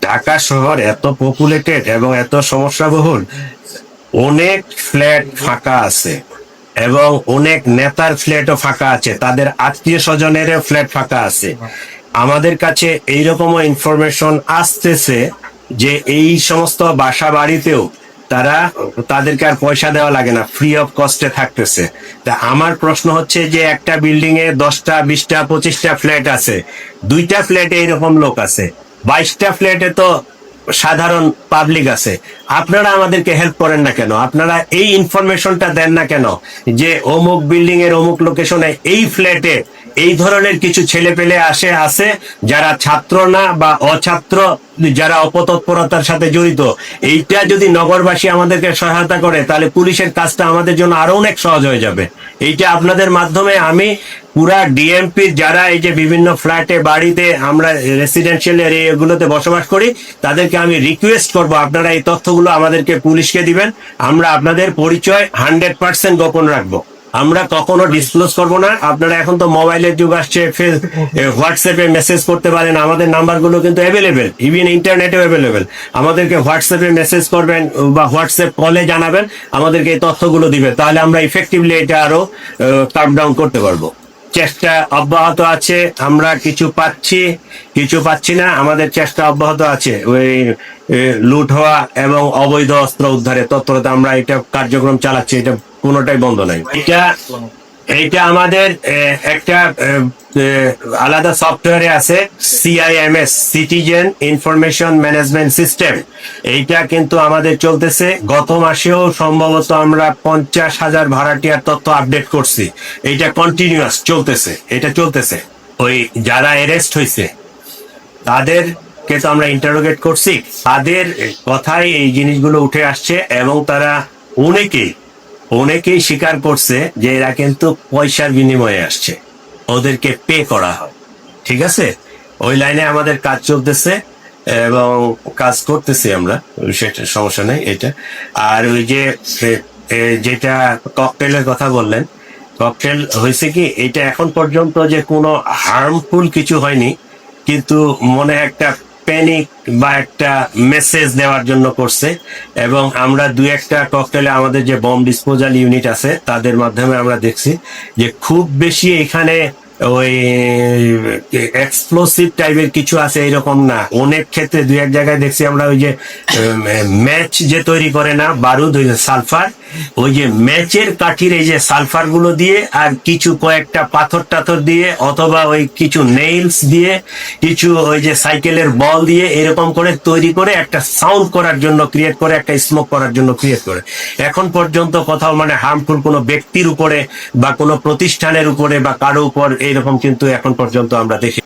ঢাকা শহর এত পপুলেটেড এবং এত সমস্যাবহুল, অনেক ফ্ল্যাট ফাঁকা আছে এবং অনেক নেতার ফ্ল্যাটও ফাঁকা আছে, তাদের আত্মীয় স্বজনের ফ্ল্যাট ফাঁকা আছে। আমাদের কাছে এইরকমও ইনফরমেশন আসতেছে যে এই সমস্ত বাসা বাড়িতেও তারা তাদেরকে আর পয়সা দেওয়া লাগে না, ফ্রি অফ কস্টে থাকতেছে। তা আমার প্রশ্ন হচ্ছে যে একটা বিল্ডিং এ 10টা 20টা 25টা ফ্ল্যাট আছে, 2টা ফ্ল্যাটে এইরকম লোক আছে, 22টা ফ্ল্যাটে তো সাধারণ পাবলিক আছে। আপনারা আমাদেরকে হেল্প করেন না কেন? আপনারা এই ইনফরমেশনটা দেন না কেন যে অমুক বিল্ডিং এর অমুক লোকেশনে এই ফ্ল্যাটে এই ধরনের কিছু ছেলে পেলে আছে যারা ছাত্র না বা অছাত্র, যারা অপতৎপরতার সাথে জড়িত। এইটা যদি নগরবাসী আমাদেরকে সহায়তা করে তাহলে পুলিশের কাজটা আমাদের জন্য আরো অনেক সহজ হয়ে যাবে। এইটা আপনাদের মাধ্যমে আমি পুরা ডিএমপি যারা এই যে বিভিন্ন ফ্ল্যাটে বাড়িতে আমরা রেসিডেন্সিয়াল এরিয়াগুলোতে বসবাস করি তাদেরকে আমি রিকোয়েস্ট করব আপনারা এই তথ্যগুলো আমাদেরকে পুলিশকে দিবেন। আমরা আপনাদের পরিচয় 100% গোপন রাখবো, আমরা কখনো ডিসক্লোজ করব না। আপনারা এখন তো মোবাইলের যুগ আসছে, হোয়াটসঅ্যাপে মেসেজ করতে পারেন, আমাদের নাম্বারগুলো কিন্তু অ্যাভেলেবেল, ইভেন ইন্টারনেটেও অ্যাভেলেবেল। আমাদেরকে হোয়াটসঅ্যাপে মেসেজ করবেন বা হোয়াটসঅ্যাপ কলে জানাবেন, আমাদেরকে এই তথ্যগুলো দিবেন, তাহলে আমরা ইফেক্টিভলি এটা আরো কাট ডাউন করতে পারবো। চেষ্টা অব্যাহত আছে, আমরা কিছু পাচ্ছি না, আমাদের চেষ্টা অব্যাহত আছে। ওই লুট হওয়া এবং অবৈধ অস্ত্র উদ্ধারে তৎপরতা আমরা এটা কার্যক্রম চালাচ্ছি, এটা কোনোটাই বন্ধ নাই। এইটা আমাদের একটা আলাদা সফটওয়্যারে আছে, সিআইএমএস, সিটিজেন ইনফরমেশন ম্যানেজমেন্ট সিস্টেম। এইটা কিন্তু আমাদের চলতেছে। গত মাসেও সম্ভবত আমরা 50,000 ভাড়াটিয়ার তথ্য আপডেট করছি। এইটা কন্টিনিউয়াস চলতেছে, এটা চলতেছে। ওই যারা অ্যারেস্ট হয়েছে তাদেরকে তো আমরা ইন্টারোগেট করছি, তাদের কথাই এই জিনিসগুলো উঠে আসছে এবং তারা অনেকেই স্বীকার করছে যে এরা কিন্তু পয়সার বিনিময়ে আসছে, ওদেরকে পে করা হয়। ঠিক আছে, ওই লাইনে আমাদের কাজ চলতেছে এবং কাজ করতেছি আমরা, সেটা সমস্যা নেই এটা। আর ওই যে যেটা ককটেলের কথা বললেন, ককটেল হয়েছে কি, এটা এখন পর্যন্ত যে কোনো হার্মফুল কিছু হয়নি, কিন্তু মনে একটা প্যানিক বা একটা মেসেজ দেওয়ার জন্য করছে। এবং আমরা 2-1টা ককটেলে আমাদের যে বম ডিসপোজাল ইউনিট আছে তাদের মাধ্যমে আমরা দেখছি যে খুব বেশি এখানে ওই এক্সপ্লোসিভ টাইপের কিছু আছে এরকম না। অনেক ক্ষেত্রে 2-1 জায়গায় দেখছি আমরা ওই যে ম্যাচ যে তৈরি করে না বারুদ, ওই যে সালফার, ওই যে ম্যাচের কাঠির এই যে সালফার গুলো দিয়ে আর কিছু কয়েকটা পাথর টাথর দিয়ে অথবা ওই কিছু নেইলস দিয়ে কিছু ওই যে সাইকেলের বল দিয়ে এরকম করে তৈরি করে একটা সাউন্ড করার জন্য ক্রিয়েট করে, একটা স্মোক করার জন্য ক্রিয়েট করে। এখন পর্যন্ত কোথাও মানে হার্মফুল কোনো ব্যক্তির উপরে বা কোনো প্রতিষ্ঠানের উপরে বা কারো উপর এইরকম কিন্তু এখন পর্যন্ত আমরা দেখি।